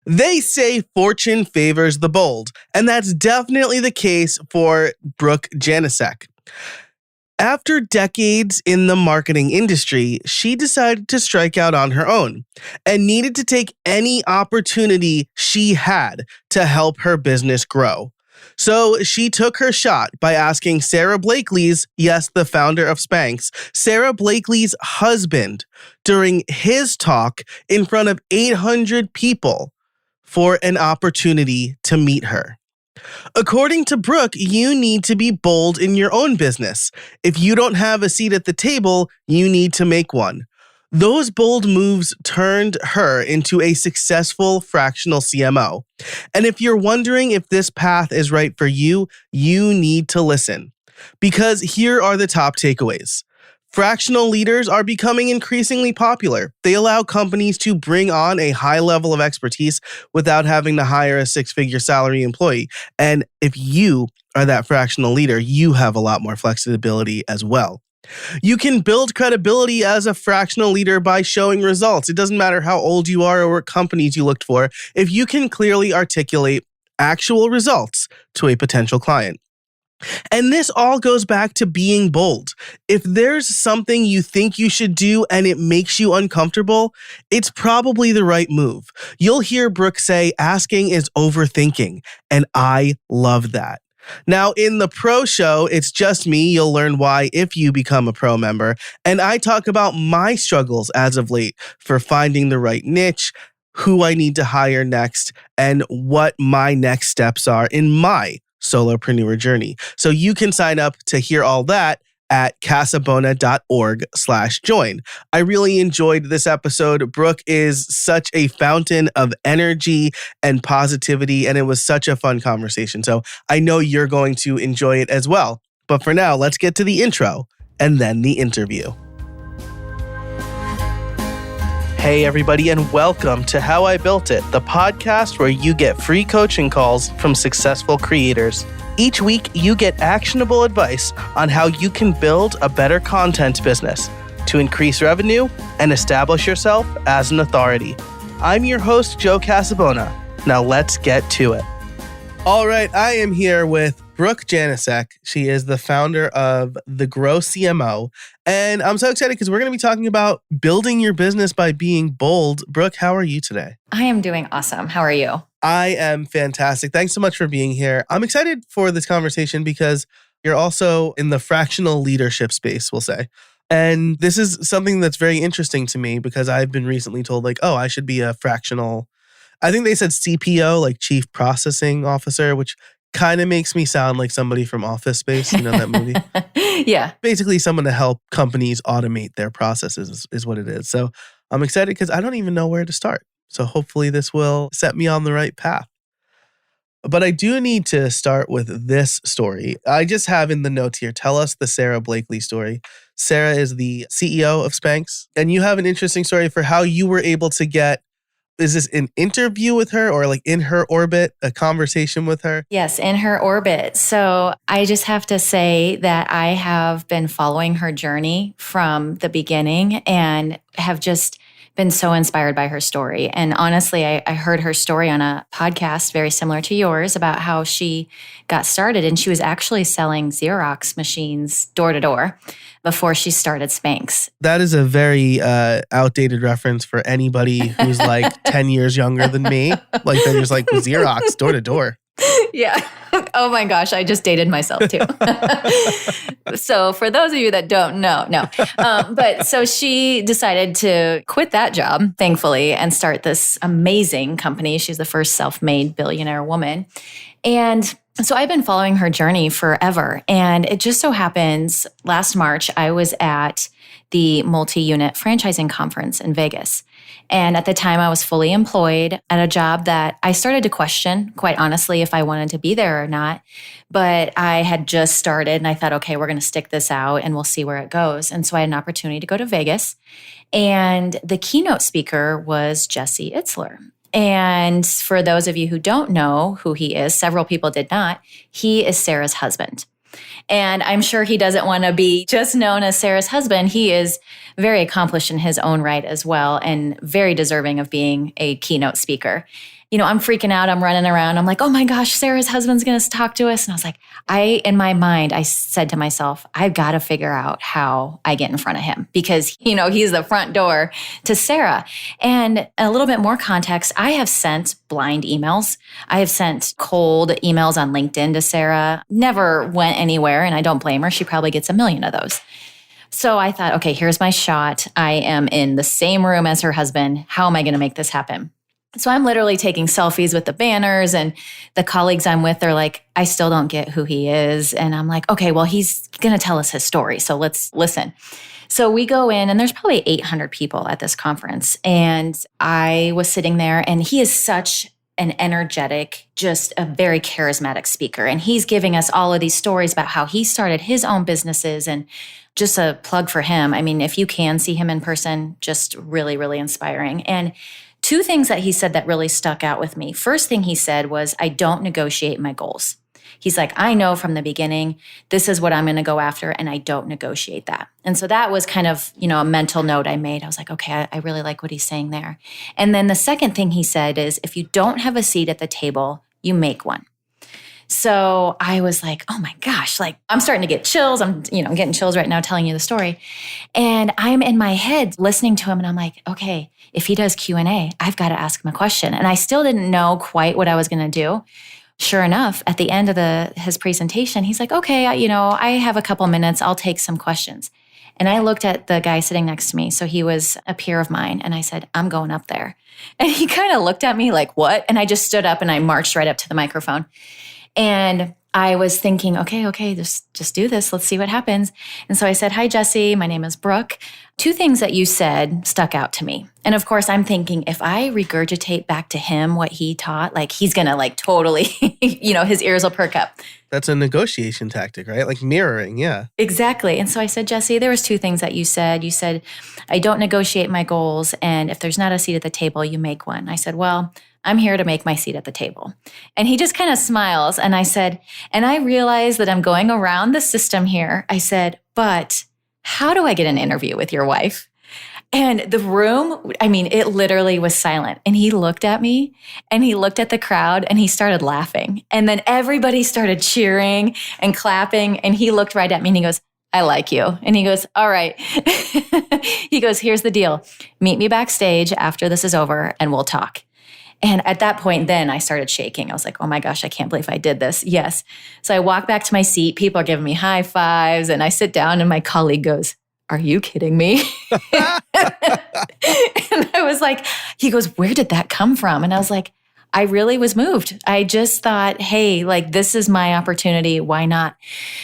They say fortune favors the bold, and that's definitely the case for Brooke Janousek. After decades in the marketing industry, she decided to strike out on her own and needed to take any opportunity she had to help her business grow. So she took her shot by asking Sara Blakely's, yes, the founder of SPANX, Sara Blakely's husband during his talk in front of 800 people for an opportunity to meet her. According to Brooke, you need to be bold in your own business. If you don't have a seat at the table, you need to make one. Those bold moves turned her into a successful fractional CMO. And if you're wondering if this path is right for you, you need to listen. Because here are the top takeaways. Fractional leaders are becoming increasingly popular. They allow companies to bring on a high level of expertise without having to hire a six-figure salary employee. And if you are that fractional leader, you have a lot more flexibility as well. You can build credibility as a fractional leader by showing results. It doesn't matter how old you are or what companies you looked for, if you can clearly articulate actual results to a potential client. And this all goes back to being bold. If there's something you think you should do and it makes you uncomfortable, it's probably the right move. You'll hear Brooke say, asking is overthinking, and I love that. Now, in the Pro Show, it's just me. You'll learn why if you become a Pro member. And I talk about my struggles as of late for finding the right niche, who I need to hire next, and what my next steps are in my solopreneur journey. So you can sign up to hear all that at casabona.org/join. I really enjoyed this episode. Brooke is such a fountain of energy and positivity, and it was such a fun conversation. So I know you're going to enjoy it as well. But for now, let's get to the intro and then the interview. Hey, everybody, and welcome to How I Built It, the podcast where you get free coaching calls from successful creators. Each week, you get actionable advice on how you can build a better content business to increase revenue and establish yourself as an authority. I'm your host, Joe Casabona. Now let's get to it. All right, I am here with Brooke Janousek. She is the founder of The Grow CMO. And I'm so excited because we're going to be talking about building your business by being bold. Brooke, how are you today? I am doing awesome. How are you? I am fantastic. Thanks so much for being here. I'm excited for this conversation because you're also in the fractional leadership space, we'll say. And this is something that's very interesting to me because I've been recently told I should be a fractional, I think they said CPO, like Chief Processing Officer, which kind of makes me sound like somebody from Office Space, you know that movie? Yeah. Basically someone to help companies automate their processes is what it is. So I'm excited because I don't even know where to start. So hopefully this will set me on the right path. But I do need to start with this story. I just have in the notes here, tell us the Sara Blakely story. Sara is the CEO of SPANX, and you have an interesting story for how you were able to get, is this an interview with her or like in her orbit, a conversation with her? Yes, in her orbit. So I just have to say that I have been following her journey from the beginning and have just been so inspired by her story. And honestly, I heard her story on a podcast very similar to yours about how she got started. And she was actually selling Xerox machines door to door before she started SPANX. That is a very outdated reference for anybody who's like 10 years younger than me. Like they're just like Xerox door to door. Yeah. Oh my gosh, I just dated myself too. So for those of you that don't know, no. But so she decided to quit that job, thankfully, and start this amazing company. She's the first self-made billionaire woman. And so I've been following her journey forever. And it just so happens last March, I was at the multi-unit franchising conference in Vegas. And at the time I was fully employed at a job that I started to question, quite honestly, if I wanted to be there or not. But I had just started and I thought, okay, we're going to stick this out and we'll see where it goes. And so I had an opportunity to go to Vegas. And the keynote speaker was Jesse Itzler. And for those of you who don't know who he is, several people did not, he is Sara's husband. And I'm sure he doesn't want to be just known as Sara's husband. He is very accomplished in his own right as well and very deserving of being a keynote speaker. I'm freaking out. I'm running around. I'm like, oh my gosh, Sarah's husband's going to talk to us. And I was like, in my mind, I said to myself, I've got to figure out how I get in front of him because, he's the front door to Sarah. And a little bit more context, I have sent blind emails. I have sent cold emails on LinkedIn to Sarah. Never went anywhere, and I don't blame her. She probably gets a million of those. So I thought, okay, here's my shot. I am in the same room as her husband. How am I going to make this happen? So I'm literally taking selfies with the banners, and the colleagues I'm with, they're like, I still don't get who he is. And I'm like, okay, well, he's going to tell us his story. So let's listen. So we go in, and there's probably 800 people at this conference. And I was sitting there, and he is such an energetic, just a very charismatic speaker. And he's giving us all of these stories about how he started his own businesses, and just a plug for him. I mean, if you can see him in person, just really, really inspiring. And two things that he said that really stuck out with me. First thing he said was, I don't negotiate my goals. He's like, I know from the beginning, this is what I'm going to go after, and I don't negotiate that. And so that was kind of, a mental note I made. I was like, okay, I really like what he's saying there. And then the second thing he said is, if you don't have a seat at the table, you make one. So I was like, oh my gosh, like I'm starting to get chills. I'm getting chills right now telling you the story. And I'm in my head listening to him, and I'm like, okay, if he does Q&A, I've got to ask him a question. And I still didn't know quite what I was going to do. Sure enough, at the end of his presentation, he's like, okay, I have a couple minutes. I'll take some questions. And I looked at the guy sitting next to me. So he was a peer of mine. And I said, I'm going up there. And he kind of looked at me like, what? And I just stood up and I marched right up to the microphone. And I was thinking, okay, just do this. Let's see what happens. And so I said, hi, Jesse. My name is Brooke. Two things that you said stuck out to me. And of course, I'm thinking if I regurgitate back to him what he taught, like he's going to like totally, his ears will perk up. That's a negotiation tactic, right? Like mirroring, yeah. Exactly. And so I said, Jesse, there was two things that you said. You said, I don't negotiate my goals. And if there's not a seat at the table, you make one. I said, well, I'm here to make my seat at the table. And he just kind of smiles. And I said, and I realize that I'm going around the system here. I said, but how do I get an interview with your wife? And the room, it literally was silent. And he looked at me and he looked at the crowd and he started laughing. And then everybody started cheering and clapping. And he looked right at me and he goes, I like you. And he goes, all right. He goes, here's the deal. Meet me backstage after this is over and we'll talk. And at that point, then I started shaking. I was like, oh my gosh, I can't believe I did this. Yes. So I walk back to my seat. People are giving me high fives. And I sit down and my colleague goes, are you kidding me? And I was like, he goes, where did that come from? And I was like, I really was moved. I just thought, hey, like this is my opportunity. Why not?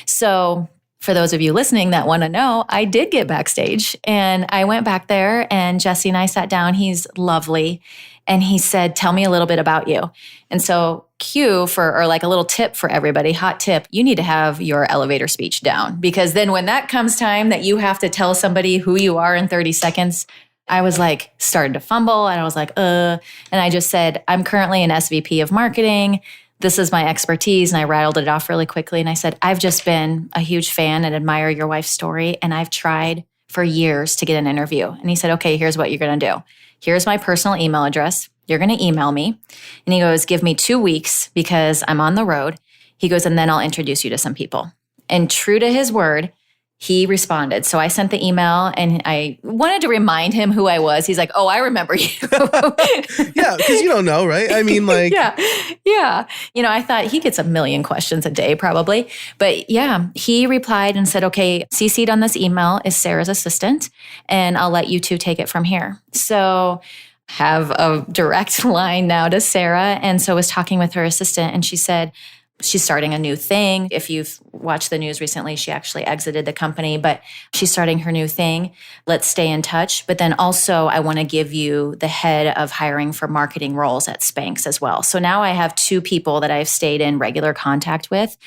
So for those of you listening that want to know, I did get backstage and I went back there and Jesse and I sat down. He's lovely. And he said, tell me a little bit about you. And so like a little tip for everybody, hot tip, you need to have your elevator speech down because then when that comes time that you have to tell somebody who you are in 30 seconds, I was like, started to fumble and I was like, and I just said, I'm currently an SVP of marketing. This is my expertise. And I rattled it off really quickly. And I said, I've just been a huge fan and admire your wife's story. And I've tried for years to get an interview. And he said, okay, here's what you're going to do. Here's my personal email address. You're going to email me. And he goes, give me 2 weeks because I'm on the road. He goes, and then I'll introduce you to some people. And true to his word, he responded. So I sent the email and I wanted to remind him who I was. He's like, oh, I remember you. Yeah, because you don't know, right? Yeah. I thought he gets a million questions a day probably. But yeah, he replied and said, okay, CC'd on this email is Sarah's assistant and I'll let you two take it from here. So have a direct line now to Sarah. And so I was talking with her assistant and she said, she's starting a new thing. If you've watched the news recently, she actually exited the company, but she's starting her new thing. Let's stay in touch. But then also I want to give you the head of hiring for marketing roles at SPANX as well. So now I have 2 people that I've stayed in regular contact with.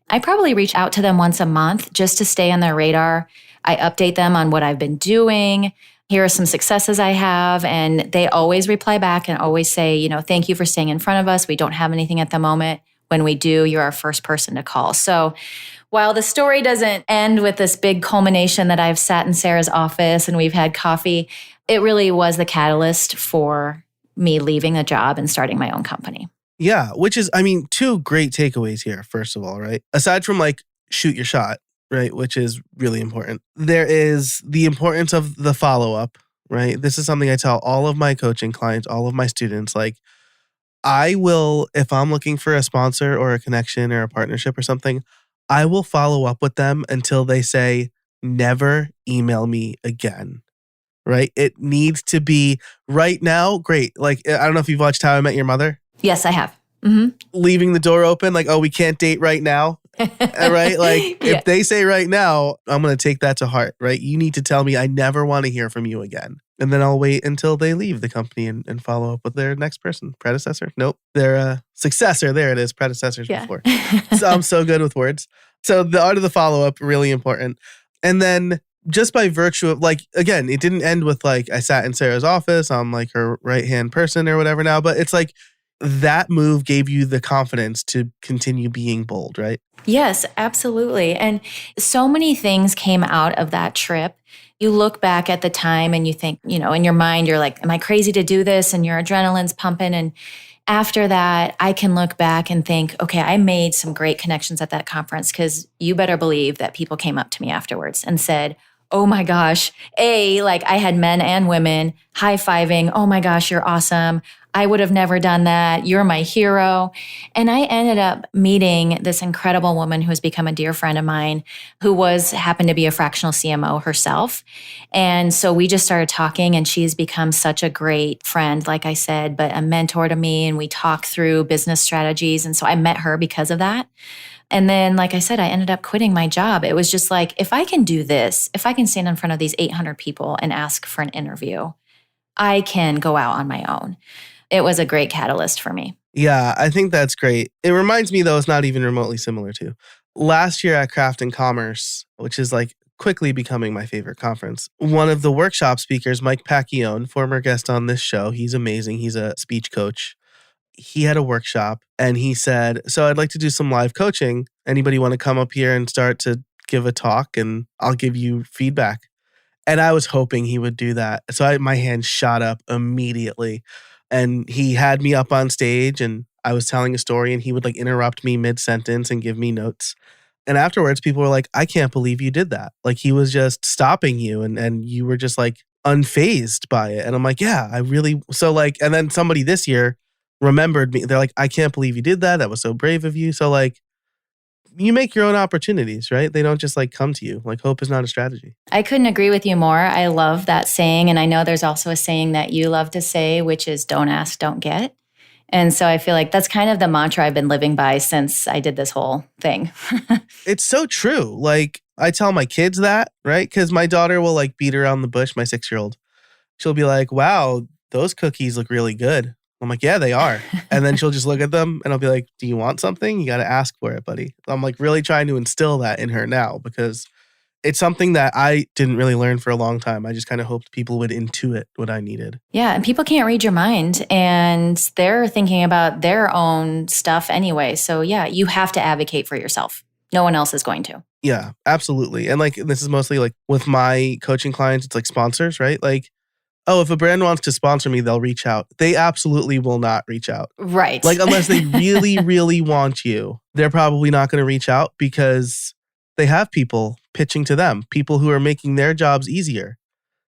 I probably reach out to them once a month just to stay on their radar. I update them on what I've been doing. Here are some successes I have. And they always reply back and always say, thank you for staying in front of us. We don't have anything at the moment. When we do, you're our first person to call. So while the story doesn't end with this big culmination that I've sat in Sarah's office and we've had coffee, it really was the catalyst for me leaving a job and starting my own company. Yeah, which is, I mean, two great takeaways here, first of all, right? Aside from like shoot your shot, right? Which is really important. There is the importance of the follow-up, right? This is something I tell all of my coaching clients, all of my students, like I will, if I'm looking for a sponsor or a connection or a partnership or something, I will follow up with them until they say, never email me again. Right? It needs to be right now. Great. Like, I don't know if you've watched How I Met Your Mother. Yes, I have. Mm-hmm. Leaving the door open, like, oh, we can't date right now. Right? Like, Yeah. if they say right now, I'm going to take that to heart, right? You need to tell me I never want to hear from you again. And then I'll wait until they leave the company and follow up with their next person. Predecessor? Nope. Their successor. There it is. Predecessors before. So I'm so good with words. So the art of the follow-up, really important. And then just by virtue of like, again, it didn't end with like, I sat in Sarah's office. I'm like her right-hand person or whatever now. But it's like that move gave you the confidence to continue being bold, right? Yes, absolutely. And so many things came out of that trip. You look back at the time and you think, you know, in your mind, you're like, am I crazy to do this? And your adrenaline's pumping. And after that, I can look back and think, okay, I made some great connections at that conference, because you better believe that people came up to me afterwards and said, oh my gosh, like I had men and women high-fiving, oh my gosh, you're awesome. I would have never done that. You're my hero. And I ended up meeting this incredible woman who has become a dear friend of mine, who happened to be a fractional CMO herself. And so we just started talking, and she's become such a great friend, like I said, but a mentor to me. And we talk through business strategies. And so I met her because of that. And then, like I said, I ended up quitting my job. It was just like, if I can do this, if I can stand in front of these 800 people and ask for an interview, I can go out on my own. It was a great catalyst for me. Yeah, I think that's great. It reminds me, though, it's not even remotely similar to last year at Craft and Commerce, which is like quickly becoming my favorite conference. One of the workshop speakers, Mike Pacquione, former guest on this show, he's amazing. He's a speech coach. He had a workshop and he said, so I'd like to do some live coaching. Anybody want to come up here and start to give a talk and I'll give you feedback? And I was hoping he would do that. So my hand shot up immediately. And he had me up on stage and I was telling a story and he would like interrupt me mid-sentence and give me notes. And afterwards, people were like, I can't believe you did that. Like he was just stopping you and you were just like unfazed by it. And I'm like, yeah, I really, so like, and then somebody this year remembered me. They're like, I can't believe you did that. That was so brave of you. So like, you make your own opportunities, right? They don't just like come to you. Like hope is not a strategy. I couldn't agree with you more. I love that saying. And I know there's also a saying that you love to say, which is don't ask, don't get. And so I feel like that's kind of the mantra I've been living by since I did this whole thing. It's so true. Like I tell my kids that, right? Because my daughter will like beat around the bush, my 6-year-old. She'll be like, wow, those cookies look really good. I'm like, yeah, they are. And then she'll just look at them and I'll be like, do you want something? You got to ask for it, buddy. I'm like really trying to instill that in her now because it's something that I didn't really learn for a long time. I just kind of hoped people would intuit what I needed. Yeah. And people can't read your mind and they're thinking about their own stuff anyway. So yeah, you have to advocate for yourself. No one else is going to. Yeah, absolutely. And like, this is mostly like with my coaching clients, it's like sponsors, right? Like, oh, if a brand wants to sponsor me, they'll reach out. They absolutely will not reach out. Right. Like, unless they really, really want you, they're probably not going to reach out because they have people pitching to them, people who are making their jobs easier,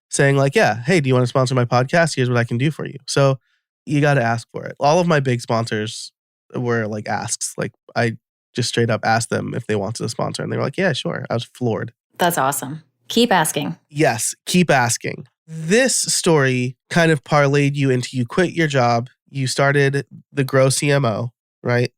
saying like, yeah, hey, do you want to sponsor my podcast? Here's what I can do for you. So you got to ask for it. All of my big sponsors were like asks. Like I just straight up asked them if they wanted to sponsor. And they were like, yeah, sure. I was floored. That's awesome. Keep asking. Yes, keep asking. This story kind of parlayed you into you quit your job. You started the Grow CMO, right?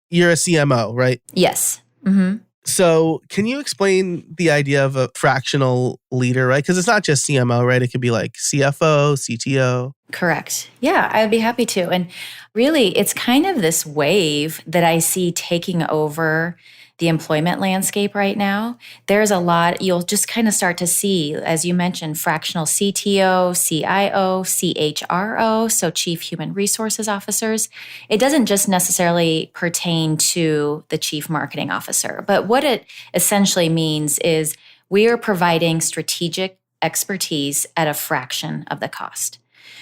You're a CMO, right? Yes. Mm-hmm. So can you explain the idea of a fractional leader, right? Because it's not just CMO, right? It could be like CFO, CTO. Correct. Yeah, I'd be happy to. And really, it's kind of this wave that I see taking over the employment landscape right now. There's a lot, you'll just kind of start to see, as you mentioned, fractional CTO, CIO, CHRO, so Chief Human Resources Officers. It doesn't just necessarily pertain to the Chief Marketing Officer, but what it essentially means is we are providing strategic expertise at a fraction of the cost.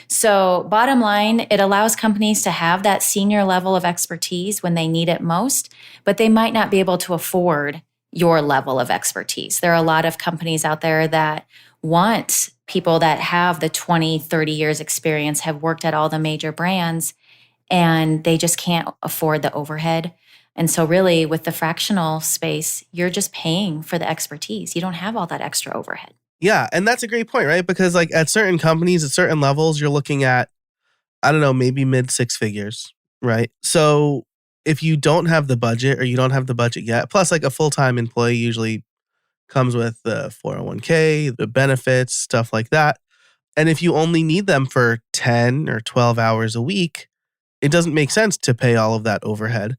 So bottom line, it allows companies to have that senior level of expertise when they need it most, but they might not be able to afford your level of expertise. There are a lot of companies out there that want people that have the 20, 30 years experience, have worked at all the major brands, and they just can't afford the overhead. And so really with the fractional space, you're just paying for the expertise. You don't have all that extra overhead. Yeah, and that's a great point, right? Because like at certain companies, at certain levels, you're looking at, I don't know, maybe mid six figures, right? So if you don't have the budget or you don't have the budget yet, plus like a full-time employee usually comes with the 401k, the benefits, stuff like that. And if you only need them for 10 or 12 hours a week, it doesn't make sense to pay all of that overhead.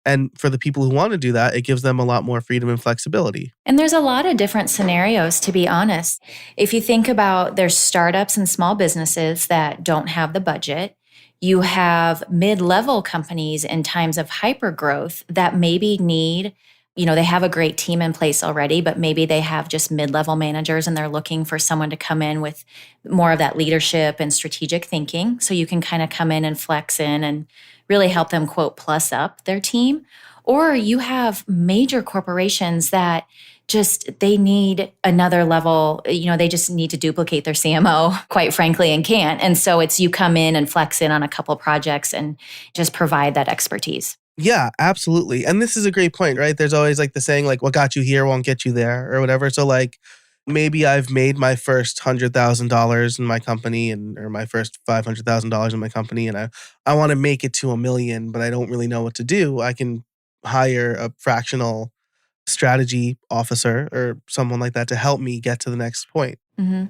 And for the people who want to do that, it gives them a lot more freedom and flexibility. And there's a lot of different scenarios, to be honest. If you think about there's startups and small businesses that don't have the budget. You have mid-level companies in times of hypergrowth that maybe need, they have a great team in place already, but maybe they have just mid-level managers and they're looking for someone to come in with more of that leadership and strategic thinking. So you can kind of come in and flex in and really help them, quote, plus up their team. Or you have major corporations that they need another level, they just need to duplicate their CMO, quite frankly, and can't. And so it's you come in and flex in on a couple projects and just provide that expertise. Yeah, absolutely. And this is a great point, right? There's always like the saying, like, what got you here won't get you there or whatever. So like maybe I've made my first $100,000 in my company or my first $500,000 in my company. And I want to make it to $1 million, but I don't really know what to do. I can hire a fractional strategy officer or someone like that to help me get to the next point. Mm-hmm.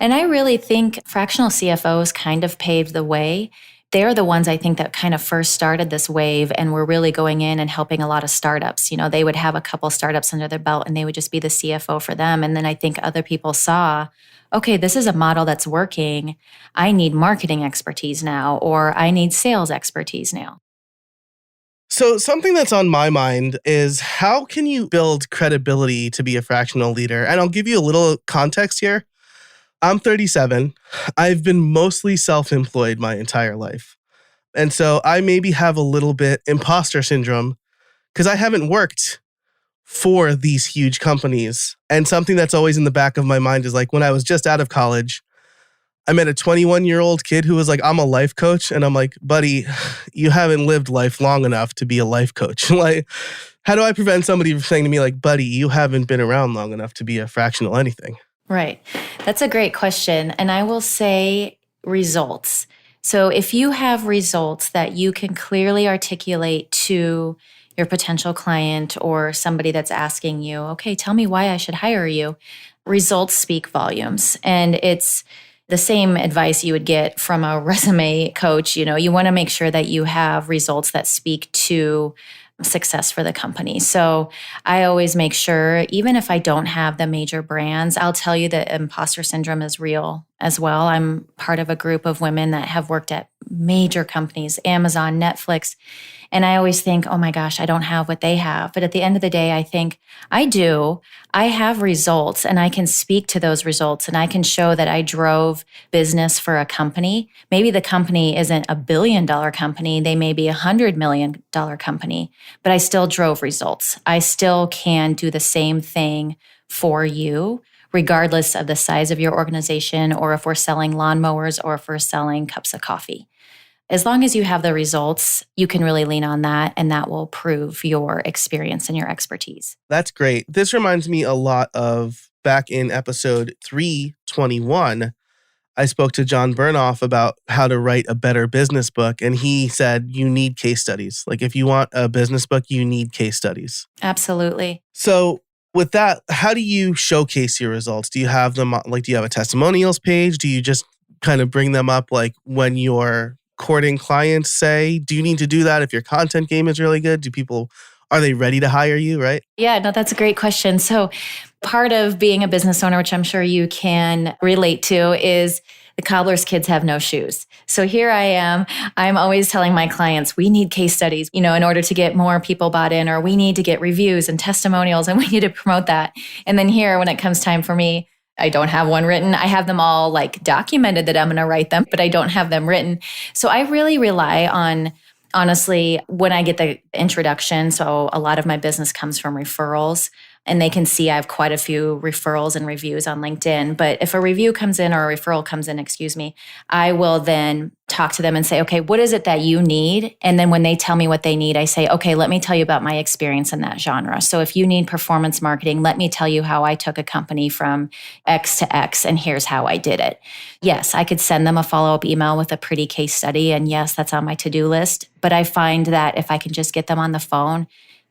And I really think fractional CFOs kind of paved the way. They're the ones I think that kind of first started this wave and were really going in and helping a lot of startups. They would have a couple startups under their belt and they would just be the CFO for them. And then I think other people saw, okay, this is a model that's working. I need marketing expertise now, or I need sales expertise now. So something that's on my mind is how can you build credibility to be a fractional leader? And I'll give you a little context here. I'm 37. I've been mostly self-employed my entire life. And so I maybe have a little bit imposter syndrome because I haven't worked for these huge companies. And something that's always in the back of my mind is like when I was just out of college, I met a 21-year-old kid who was like, I'm a life coach. And I'm like, buddy, you haven't lived life long enough to be a life coach. Like, how do I prevent somebody from saying to me like, buddy, you haven't been around long enough to be a fractional anything? Right. That's a great question. And I will say results. So if you have results that you can clearly articulate to your potential client or somebody that's asking you, okay, tell me why I should hire you, results speak volumes. And it's the same advice you would get from a resume coach. You want to make sure that you have results that speak to success for the company. So I always make sure, even if I don't have the major brands, I'll tell you that imposter syndrome is real as well. I'm part of a group of women that have worked at major companies, Amazon, Netflix. And I always think, oh my gosh, I don't have what they have. But at the end of the day, I think I do. I have results and I can speak to those results and I can show that I drove business for a company. Maybe the company isn't $1 billion company. They may be $100 million company, but I still drove results. I still can do the same thing for you, regardless of the size of your organization or if we're selling lawnmowers or if we're selling cups of coffee. As long as you have the results, you can really lean on that and that will prove your experience and your expertise. That's great. This reminds me a lot of back in episode 321, I spoke to John Burnoff about how to write a better business book. And he said, you need case studies. Like if you want a business book, you need case studies. Absolutely. So with that, how do you showcase your results? Do you have them, like, do you have a testimonials page? Do you just kind of bring them up like when you're courting clients, say? Do you need to do that if your content game is really good? Are they ready to hire you, right? Yeah, no, that's a great question. So part of being a business owner, which I'm sure you can relate to, is the cobbler's kids have no shoes. So here I am. I'm always telling my clients, we need case studies, in order to get more people bought in, or we need to get reviews and testimonials, and we need to promote that. And then here, when it comes time for me, I don't have one written. I have them all like documented that I'm going to write them, but I don't have them written. So I really rely on, honestly, when I get the introduction. So a lot of my business comes from referrals, and they can see I have quite a few referrals and reviews on LinkedIn. But if a review comes in or a referral comes in, I will then talk to them and say, okay, what is it that you need? And then when they tell me what they need, I say, okay, let me tell you about my experience in that genre. So if you need performance marketing, let me tell you how I took a company from X to X, and here's how I did it. Yes, I could send them a follow-up email with a pretty case study. And yes, that's on my to-do list. But I find that if I can just get them on the phone,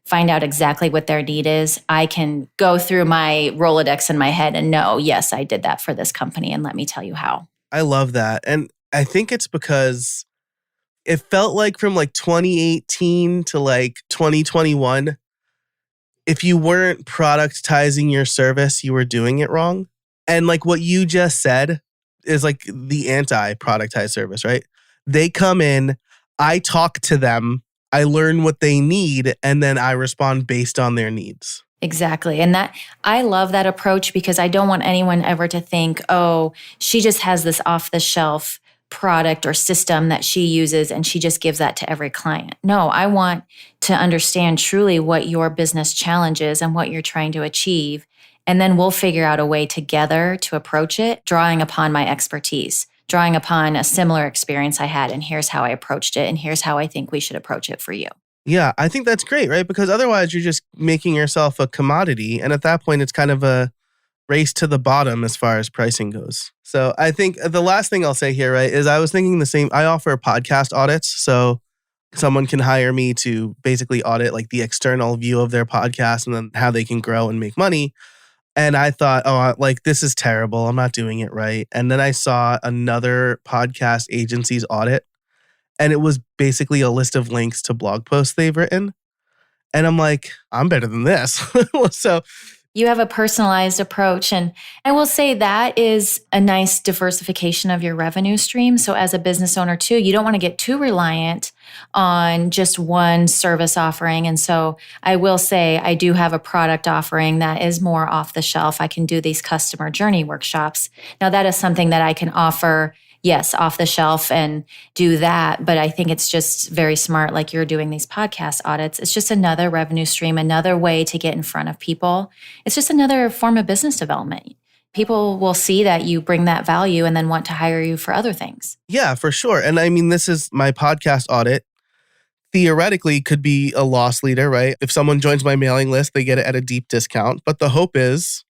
find out exactly what their need is, I can go through my Rolodex in my head and know, yes, I did that for this company, and let me tell you how. I love that. And I think it's because it felt like from like 2018 to like 2021, if you weren't productizing your service, you were doing it wrong. And like what you just said is like the anti-productized service, right? They come in, I talk to them, I learn what they need, and then I respond based on their needs. Exactly. And that I love that approach, because I don't want anyone ever to think, oh, she just has this off the shelf product or system that she uses and she just gives that to every client. No, I want to understand truly what your business challenge is and what you're trying to achieve. And then we'll figure out a way together to approach it, drawing upon my expertise, drawing upon a similar experience I had. And here's how I approached it. And here's how I think we should approach it for you. Yeah, I think that's great, right? Because otherwise you're just making yourself a commodity. And at that point, it's kind of a race to the bottom as far as pricing goes. So I think the last thing I'll say here, right, is I was thinking the same. I offer podcast audits. So someone can hire me to basically audit like the external view of their podcast and then how they can grow and make money. And I thought, oh, like this is terrible. I'm not doing it right. And then I saw another podcast agency's audit, and it was basically a list of links to blog posts they've written. And I'm like, I'm better than this. So you have a personalized approach. And I will say that is a nice diversification of your revenue stream. So as a business owner too, you don't want to get too reliant on just one service offering. And so I will say I do have a product offering that is more off the shelf. I can do these customer journey workshops. Now that is something that I can offer, yes, off the shelf and do that. But I think it's just very smart, like you're doing these podcast audits. It's just another revenue stream, another way to get in front of people. It's just another form of business development. People will see that you bring that value and then want to hire you for other things. Yeah, for sure. And I mean, this is my podcast audit. Theoretically could be a loss leader, right? If someone joins my mailing list, they get it at a deep discount. But the hope is,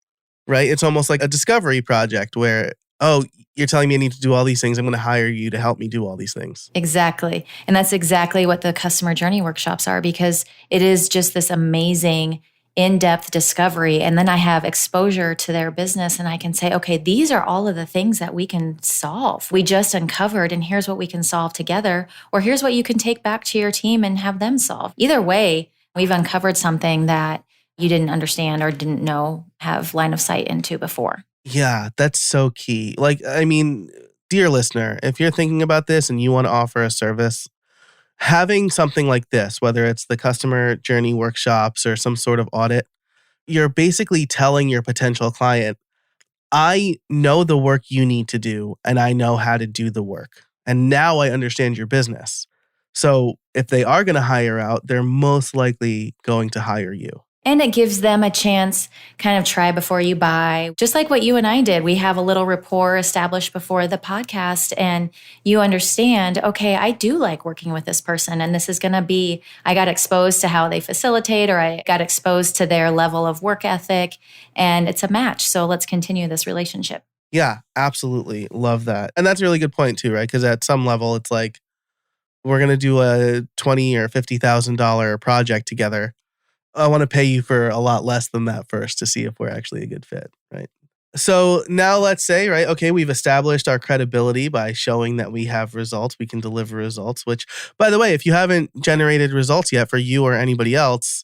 right, it's almost like a discovery project where, oh, you're telling me I need to do all these things. I'm going to hire you to help me do all these things. Exactly. And that's exactly what the customer journey workshops are, because it is just this amazing in-depth discovery. And then I have exposure to their business and I can say, okay, these are all of the things that we can solve. We just uncovered, and here's what we can solve together. Or here's what you can take back to your team and have them solve. Either way, we've uncovered something that you didn't understand or didn't know, have line of sight into before. Yeah, that's so key. Like, I mean, dear listener, if you're thinking about this and you want to offer a service, having something like this, whether it's the customer journey workshops or some sort of audit, you're basically telling your potential client, I know the work you need to do and I know how to do the work. And now I understand your business. So if they are going to hire out, they're most likely going to hire you. And it gives them a chance, kind of try before you buy, just like what you and I did. We have a little rapport established before the podcast, and you understand, okay, I do like working with this person, and this is going to be, I got exposed to how they facilitate, or I got exposed to their level of work ethic, and it's a match. So let's continue this relationship. Yeah, absolutely. Love that. And that's a really good point too, right? Because at some level, it's like, we're going to do a $20,000 or $50,000 project together. I want to pay you for a lot less than that first to see if we're actually a good fit, right? So now let's say, right, okay, we've established our credibility by showing that we have results, we can deliver results, which, by the way, if you haven't generated results yet for you or anybody else,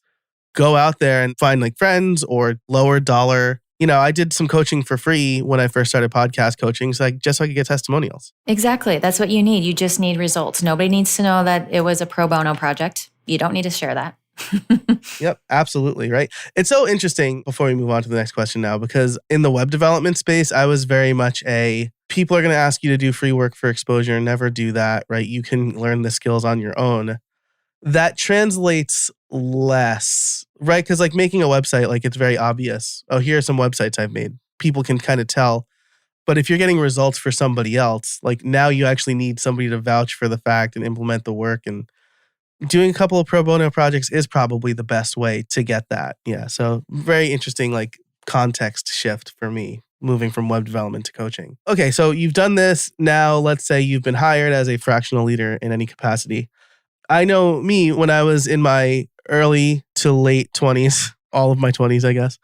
go out there and find like friends or lower dollar. You know, I did some coaching for free when I first started podcast coaching, so just so I could get testimonials. Exactly. That's what you need. You just need results. Nobody needs to know that it was a pro bono project. You don't need to share that. Yep, absolutely, right? It's so interesting before we move on to the next question now, because in the web development space, I was very much people are going to ask you to do free work for exposure. Never do that, right? You can learn the skills on your own. That translates less, right? Because like making a website, like it's very obvious. Oh, here are some websites I've made. People can kind of tell. But if you're getting results for somebody else, like now you actually need somebody to vouch for the fact and implement the work. And doing a couple of pro bono projects is probably the best way to get that. Yeah. So very interesting, like context shift for me, moving from web development to coaching. Okay. So you've done this. Now let's say you've been hired as a fractional leader in any capacity. I know me when I was in my early to late 20s, all of my 20s, I guess,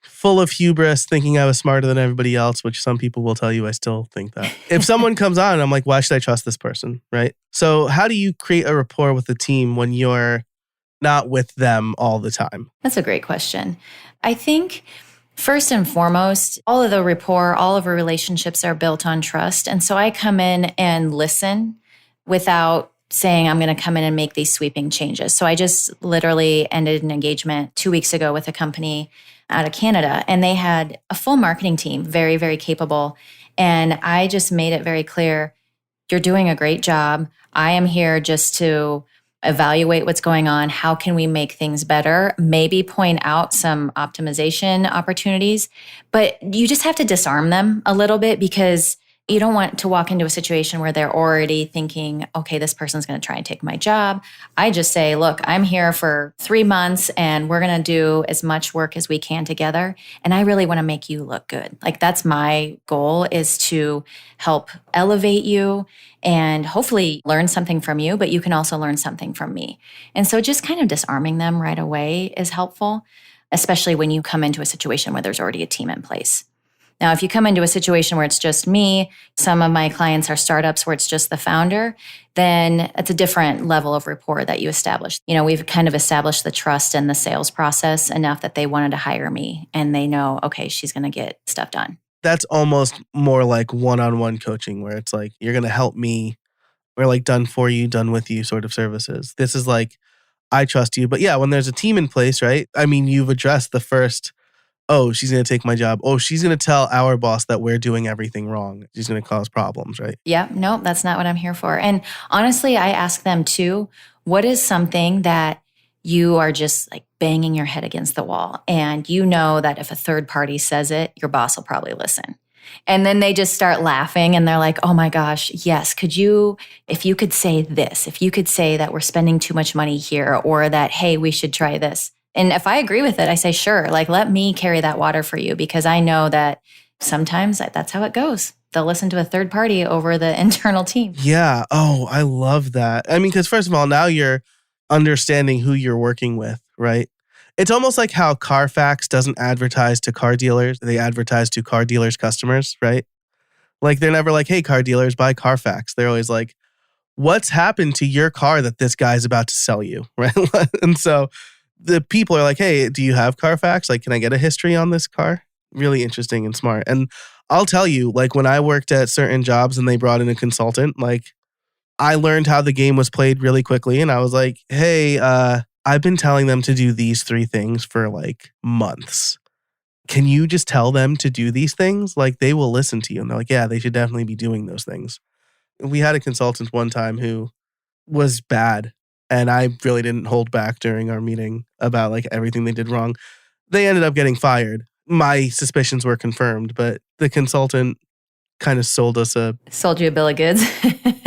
full of hubris, thinking I was smarter than everybody else, which some people will tell you I still think that. If someone comes on, I'm like, why should I trust this person, right? So how do you create a rapport with the team when you're not with them all the time? That's a great question. I think first and foremost, all of the rapport, all of our relationships are built on trust. And so I come in and listen without saying I'm going to come in and make these sweeping changes. So I just literally ended an engagement 2 weeks ago with a company out of Canada, and they had a full marketing team, very, very capable. And I just made it very clear, you're doing a great job. I am here just to evaluate what's going on. How can we make things better? Maybe point out some optimization opportunities, but you just have to disarm them a little bit, because you don't want to walk into a situation where they're already thinking, okay, this person's going to try and take my job. I just say, look, I'm here for 3 months and we're going to do as much work as we can together. And I really want to make you look good. Like that's my goal, is to help elevate you and hopefully learn something from you, but you can also learn something from me. And so just kind of disarming them right away is helpful, especially when you come into a situation where there's already a team in place. Now, if you come into a situation where it's just me, some of my clients are startups where it's just the founder, then it's a different level of rapport that you establish. You know, we've kind of established the trust in the sales process enough that they wanted to hire me and they know, okay, she's going to get stuff done. That's almost more like one-on-one coaching, where it's like, you're going to help me. We're like done for you, done with you sort of services. This is like, I trust you. But yeah, when there's a team in place, right? I mean, you've addressed the first, oh, she's going to take my job. Oh, she's going to tell our boss that we're doing everything wrong. She's going to cause problems, right? Yeah, no, that's not what I'm here for. And honestly, I ask them too, what is something that you are just like banging your head against the wall? And you know that if a third party says it, your boss will probably listen. And then they just start laughing and they're like, oh my gosh, yes, if you could say this, if you could say that we're spending too much money here, or that, hey, we should try this. And if I agree with it, I say, sure, like let me carry that water for you, because I know that sometimes that's how it goes. They'll listen to a third party over the internal team. Yeah. Oh, I love that. I mean, because first of all, now you're understanding who you're working with, right? It's almost like how Carfax doesn't advertise to car dealers. They advertise to car dealers' customers, right? Like they're never like, hey, car dealers, buy Carfax. They're always like, what's happened to your car that this guy's about to sell you, right? And so the people are like, hey, do you have Carfax? Like, can I get a history on this car? Really interesting and smart. And I'll tell you, like when I worked at certain jobs and they brought in a consultant, like I learned how the game was played really quickly. And I was like, hey, I've been telling them to do these 3 things for like months. Can you just tell them to do these things? Like they will listen to you. And they're like, yeah, they should definitely be doing those things. We had a consultant one time who was bad. And I really didn't hold back during our meeting about like everything they did wrong. They ended up getting fired. My suspicions were confirmed, but the consultant kind of sold you a bill of goods.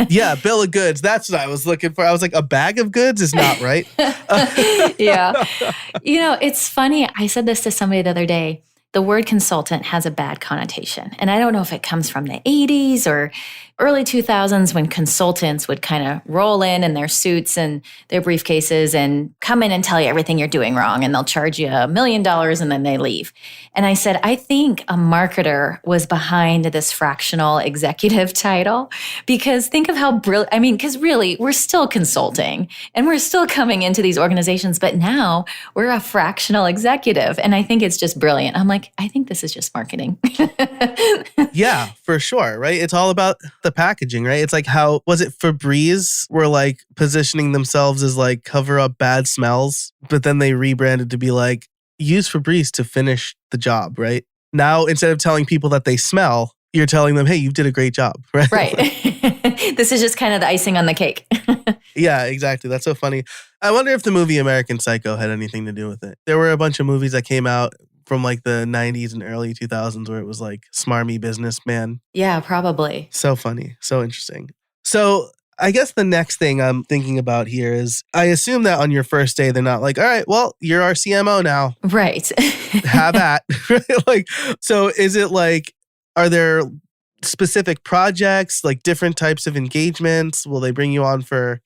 Yeah, bill of goods. That's what I was looking for. I was like, a bag of goods is not right. Yeah. You know, it's funny. I said this to somebody the other day. The word consultant has a bad connotation. And I don't know if it comes from the 80s or early 2000s when consultants would kind of roll in their suits and their briefcases and come in and tell you everything you're doing wrong. And they'll charge you $1 million and then they leave. And I said, I think a marketer was behind this fractional executive title, because think of how brilliant, I mean, because really we're still consulting and we're still coming into these organizations, but now we're a fractional executive. And I think it's just brilliant. I'm like, I think this is just marketing. Yeah, for sure, right? It's all about the the packaging, right? It's like how, was it Febreze were like positioning themselves as like cover up bad smells, but then they rebranded to be like, use Febreze to finish the job, right? Now, instead of telling people that they smell, you're telling them, hey, you did a great job, right? Right. This is just kind of the icing on the cake. Yeah, exactly. That's so funny. I wonder if the movie American Psycho had anything to do with it. There were a bunch of movies that came out from like the 90s and early 2000s where it was like smarmy businessman. Yeah, probably. So funny. So interesting. So I guess the next thing I'm thinking about here is I assume that on your first day, they're not like, all right, well, you're our CMO now. Right. Have at. Like, so is it like, are there specific projects, like different types of engagements? Will they bring you on for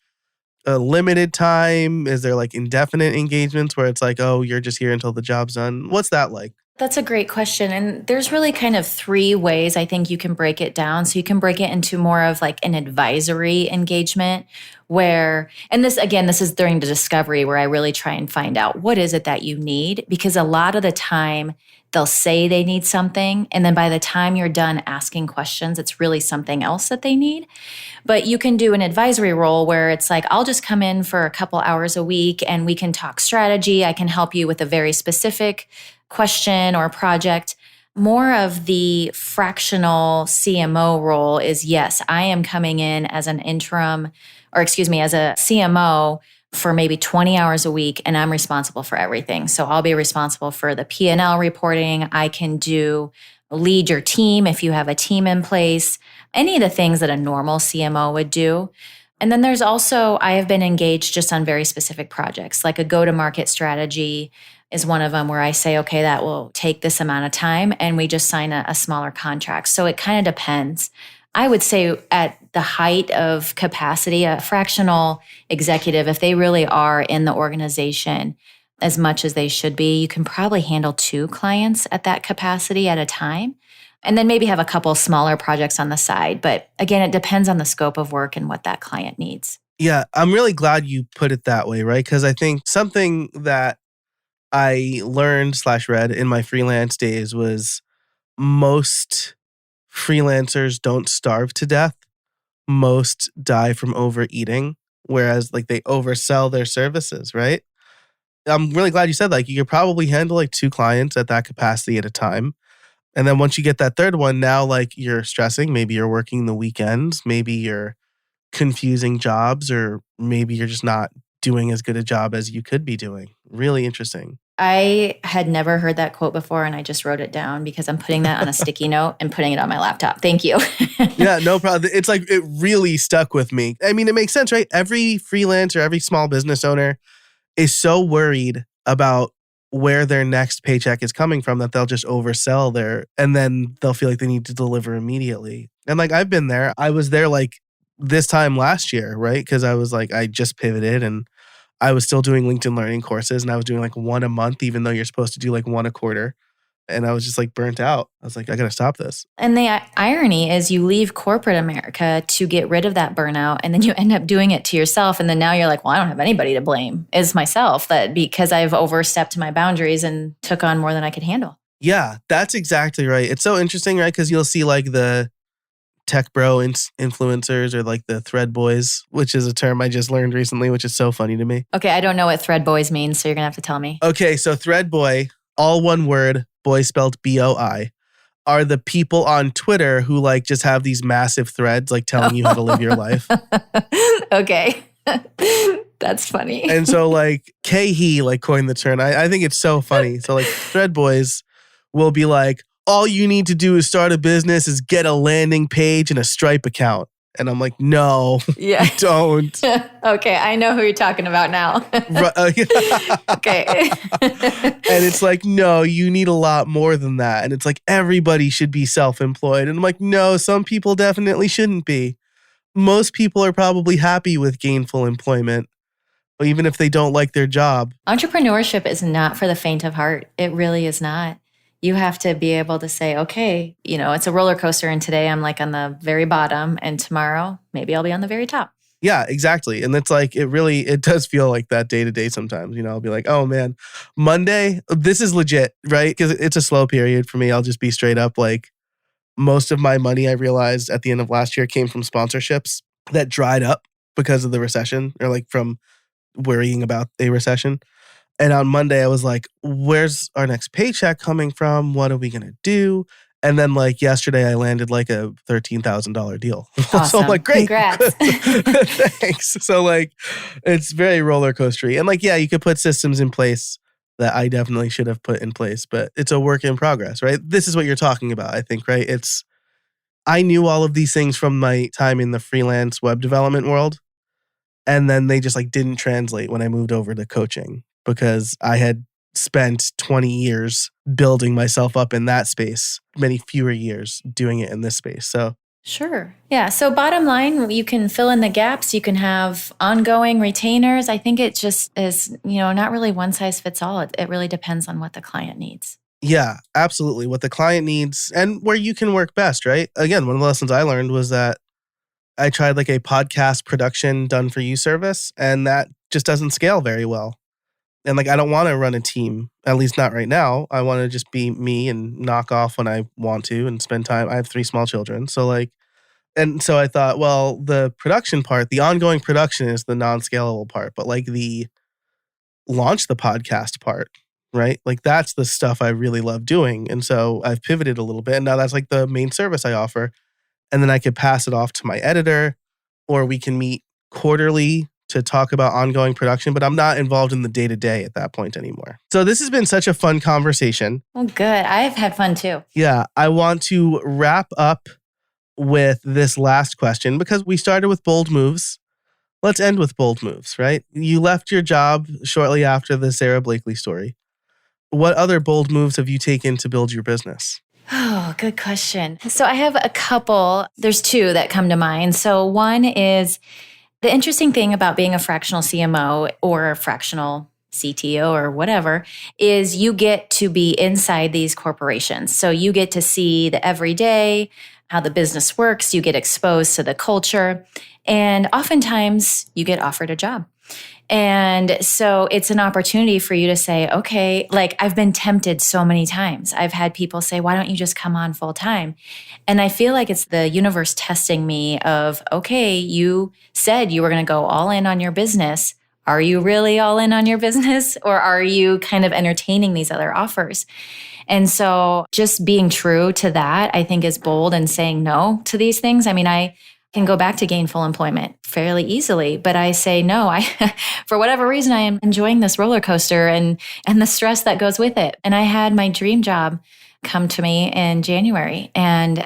a limited time? Is there like indefinite engagements where it's like, oh, you're just here until the job's done? What's that like? That's a great question. And there's really kind of three ways I think you can break it down. So you can break it into more of like an advisory engagement where, and this, again, this is during the discovery where I really try and find out what is it that you need? Because a lot of the time they'll say they need something. And then by the time you're done asking questions, it's really something else that they need. But you can do an advisory role where it's like, I'll just come in for a couple hours a week and we can talk strategy. I can help you with a very specific question or project. More of the fractional CMO role is, yes, I am coming in as an interim, or excuse me, as a CMO for maybe 20 hours a week, and I'm responsible for everything. So I'll be responsible for the P&L reporting. I can lead your team if you have a team in place, any of the things that a normal CMO would do. And then there's also, I have been engaged just on very specific projects, like a go-to-market strategy is one of them where I say, okay, that will take this amount of time, and we just sign a smaller contract. So it kind of depends. I would say at the height of capacity, a fractional executive, if they really are in the organization as much as they should be, you can probably handle 2 clients at that capacity at a time. And then maybe have a couple smaller projects on the side. But again, it depends on the scope of work and what that client needs. Yeah, I'm really glad you put it that way, right? Because I think something that I learned/read in my freelance days was most freelancers don't starve to death. Most die from overeating, whereas like they oversell their services, right? I'm really glad you said like you could probably handle like 2 clients at that capacity at a time. And then once you get that third one, now like you're stressing, maybe you're working the weekends, maybe you're confusing jobs, or maybe you're just not doing as good a job as you could be doing. Really interesting. I had never heard that quote before, and I just wrote it down because I'm putting that on a sticky note and putting it on my laptop. Thank you. Yeah, no problem. It's like it really stuck with me. I mean, it makes sense, right? Every freelancer, every small business owner is so worried about where their next paycheck is coming from that they'll just oversell and then they'll feel like they need to deliver immediately. And like I've been there. I was there like this time last year, right? Because I was like, I just pivoted and I was still doing LinkedIn Learning courses, and I was doing like 1 a month, even though you're supposed to do like 1 a quarter. And I was just like burnt out. I was like, I got to stop this. And the irony is you leave corporate America to get rid of that burnout, and then you end up doing it to yourself. And then now you're like, well, I don't have anybody to blame. It's myself, that because I've overstepped my boundaries and took on more than I could handle. Yeah, that's exactly right. It's so interesting, right? Because you'll see like the tech bro influencers or like the thread boys, which is a term I just learned recently, which is so funny to me. Okay, I don't know what thread boys means, so you're going to have to tell me. Okay, so thread boy, all one word, boy spelled BOI, are the people on Twitter who like just have these massive threads like telling you how to live your life. Okay. That's funny. And so like he like coined the term. I think it's so funny. So like thread boys will be like, all you need to do is start a business is get a landing page and a Stripe account. And I'm like, no, yeah. Don't. Okay, I know who you're talking about now. Okay. And it's like, no, you need a lot more than that. And it's like, everybody should be self-employed. And I'm like, no, some people definitely shouldn't be. Most people are probably happy with gainful employment, even if they don't like their job. Entrepreneurship is not for the faint of heart. It really is not. You have to be able to say, okay, it's a roller coaster, and today I'm like on the very bottom, and tomorrow maybe I'll be on the very top. Yeah, exactly. And it's like, it does feel like that day to day sometimes. I'll be like, oh man, Monday, this is legit, right? Because it's a slow period for me. I'll just be straight up like, Most of my money, I realized at the end of last year, came from sponsorships that dried up because of the recession, or like from worrying about a recession. And on Monday, I was like, where's our next paycheck coming from? What are we going to do? And then like yesterday, I landed like a $13,000 deal. Awesome. So I'm like, great. Congrats. Thanks. So like, it's very roller coastery. And like, yeah, you could put systems in place that I definitely should have put in place, but it's a work in progress, right? This is what you're talking about, I think, right? I knew all of these things from my time in the freelance web development world. And then they just like didn't translate when I moved over to coaching because I had spent 20 years building myself up in that space, many fewer years doing it in this space. So sure. Yeah. So bottom line, you can fill in the gaps. You can have ongoing retainers. I think it just is, not really one size fits all. It really depends on what the client needs. Yeah, absolutely. What the client needs and where you can work best, right? Again, one of the lessons I learned was that I tried like a podcast production done for you service, and that just doesn't scale very well. And like, I don't want to run a team, at least not right now. I want to just be me and knock off when I want to and spend time. I have 3 small children. So like, and so I thought, well, the production part, the ongoing production is the non-scalable part, but like the launch the podcast part, right? Like that's the stuff I really love doing. And so I've pivoted a little bit. And now that's like the main service I offer. And then I could pass it off to my editor, or we can meet quarterly to talk about ongoing production, but I'm not involved in the day-to-day at that point anymore. So this has been such a fun conversation. Well, good. I've had fun too. Yeah. I want to wrap up with this last question because we started with bold moves. Let's end with bold moves, right? You left your job shortly after the Sara Blakely story. What other bold moves have you taken to build your business? Oh, good question. So I have a couple. There's 2 that come to mind. So one is the interesting thing about being a fractional CMO or a fractional CTO or whatever is you get to be inside these corporations. So you get to see the everyday, how the business works. You get exposed to the culture. And oftentimes you get offered a job. And so it's an opportunity for you to say, okay, like I've been tempted so many times. I've had people say, why don't you just come on full time? And I feel like it's the universe testing me of, okay, you said you were going to go all in on your business. Are you really all in on your business? Or are you kind of entertaining these other offers? And so just being true to that, I think is bold and saying no to these things. I mean, I can go back to gainful employment fairly easily, but I say no. For whatever reason, I am enjoying this roller coaster and the stress that goes with it. And I had my dream job come to me in January. And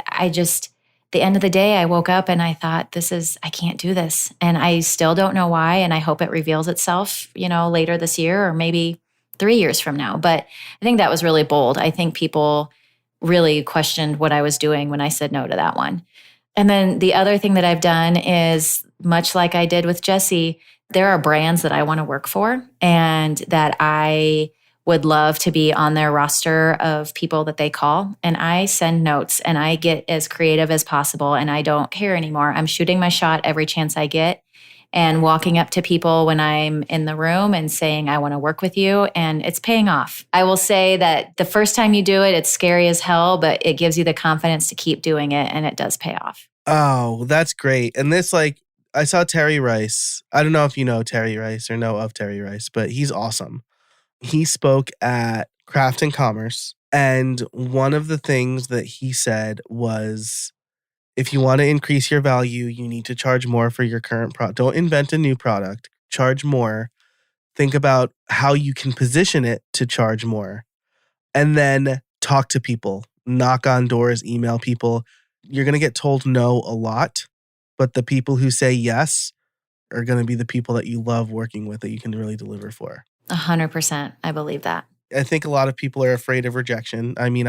the end of the day, I woke up and I thought, I can't do this. And I still don't know why. And I hope it reveals itself, later this year or maybe 3 years from now. But I think that was really bold. I think people really questioned what I was doing when I said no to that one. And then the other thing that I've done is, much like I did with Jesse, there are brands that I want to work for and that I would love to be on their roster of people that they call. And I send notes and I get as creative as possible and I don't care anymore. I'm shooting my shot every chance I get and walking up to people when I'm in the room and saying, I want to work with you. And it's paying off. I will say that the first time you do it, it's scary as hell, but it gives you the confidence to keep doing it. And it does pay off. Oh, that's great. And this, like, I saw Terry Rice. I don't know if you know Terry Rice or know of Terry Rice, but he's awesome. He spoke at Craft and Commerce. And one of the things that he said was, if you want to increase your value, you need to charge more for your current product. Don't invent a new product. Charge more. Think about how you can position it to charge more. And then talk to people. Knock on doors, email people. You're going to get told no a lot, but the people who say yes are going to be the people that you love working with, that you can really deliver for. 100%. I believe that. I think a lot of people are afraid of rejection. I mean,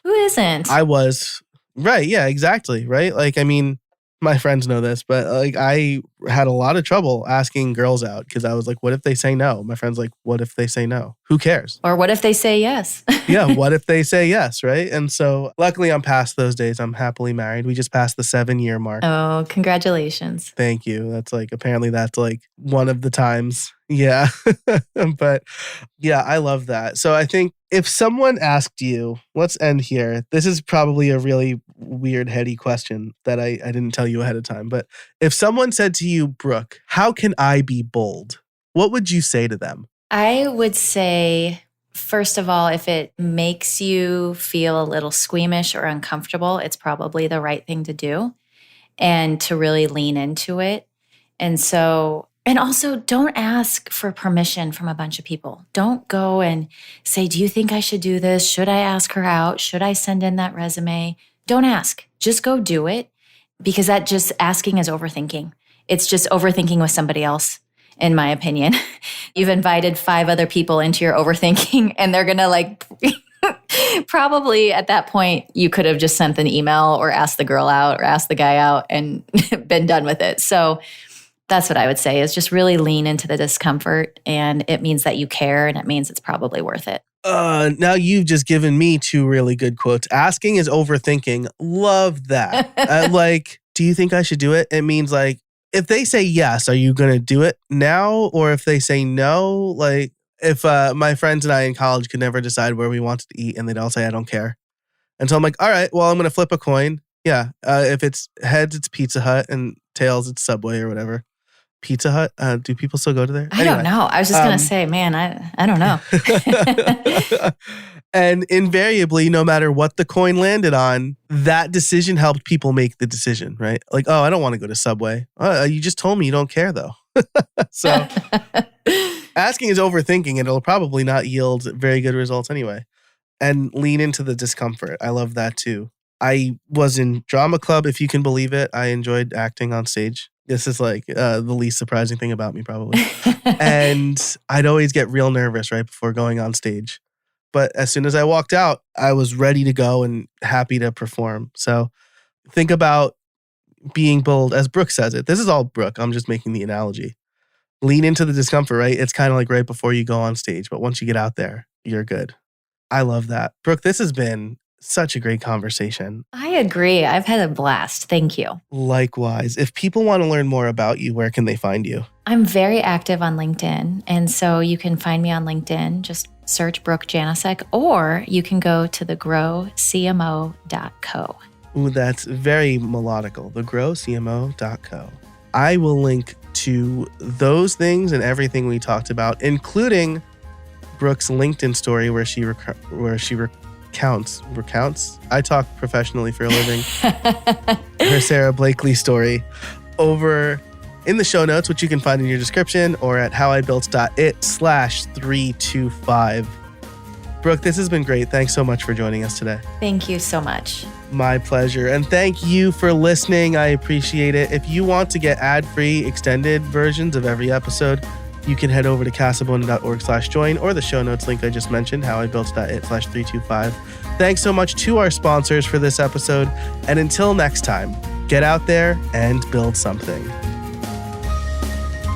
who isn't? I was. Right. Yeah, exactly. Right. Like, I mean, my friends know this, but like I had a lot of trouble asking girls out because I was like, what if they say no? My friend's like, what if they say no? Who cares? Or what if they say yes? Yeah. What if they say yes? Right. And so luckily I'm past those days. I'm happily married. We just passed the 7-year mark. Oh, congratulations. Thank you. Apparently that's like one of the times. Yeah. But yeah, I love that. So I think If someone asked you, let's end here. This is probably a really weird, heady question that I didn't tell you ahead of time. But if someone said to you, Brooke, how can I be bold? What would you say to them? I would say, first of all, if it makes you feel a little squeamish or uncomfortable, it's probably the right thing to do and to really lean into it. And also don't ask for permission from a bunch of people. Don't go and say, do you think I should do this? Should I ask her out? Should I send in that resume? Don't ask. Just go do it, because that just asking is overthinking. It's just overthinking with somebody else, in my opinion. You've invited 5 other people into your overthinking, and they're going to probably at that point, you could have just sent an email or asked the girl out or asked the guy out and been done with it. So that's what I would say, is just really lean into the discomfort, and it means that you care, and it means it's probably worth it. Now you've just given me 2 really good quotes. Asking is overthinking. Love that. Do you think I should do it? It means if they say yes, are you going to do it now? Or if they say no, if my friends and I in college could never decide where we wanted to eat and they'd all say, I don't care. And so I'm like, all right, well, I'm going to flip a coin. Yeah. If it's heads, it's Pizza Hut, and tails, it's Subway or whatever. Pizza Hut? Do people still go to there? I don't know. I was just going to say, man, I don't know. And invariably, no matter what the coin landed on, that decision helped people make the decision, right? Oh, I don't want to go to Subway. You just told me you don't care, though. So asking is overthinking, and it'll probably not yield very good results anyway. And lean into the discomfort. I love that too. I was in drama club, if you can believe it. I enjoyed acting on stage. This is the least surprising thing about me, probably. And I'd always get real nervous right before going on stage. But as soon as I walked out, I was ready to go and happy to perform. So think about being bold, as Brooke says it. This is all Brooke. I'm just making the analogy. Lean into the discomfort, right? It's kind of right before you go on stage. But once you get out there, you're good. I love that. Brooke, this has been such a great conversation. I agree. I've had a blast. Thank you. Likewise. If people want to learn more about you, where can they find you? I'm very active on LinkedIn. And so you can find me on LinkedIn. Just search Brooke Janousek, or you can go to thegrowcmo.co. Ooh, that's very melodical. Thegrowcmo.co. I will link to those things and everything we talked about, including Brooke's LinkedIn story where she recounts. I talk professionally for a living. Her Sara Blakely story over in the show notes, which you can find in your description or at howibuilt.it/325. Brooke, this has been great. Thanks so much for joining us today. Thank you so much. My pleasure. And thank you for listening. I appreciate it. If you want to get ad-free extended versions of every episode, you can head over to casabona.org/join or the show notes link I just mentioned, howibuilt.it/325. Thanks so much to our sponsors for this episode. And until next time, get out there and build something.